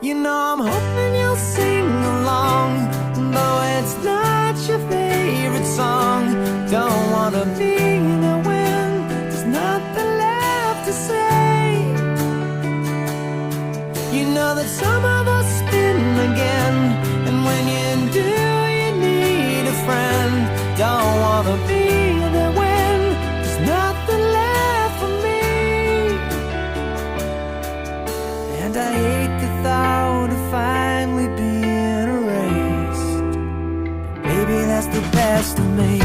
You know I'm hoping you'll sing along, though it's not your favorite song. Don't wanna be there when there's nothing left to say. You know that some of us spin again, and when you do, you need a friend. Don't wanna be there when there's nothing left for me. And I hate the thought of finally being erased, but maybe that's the best of me.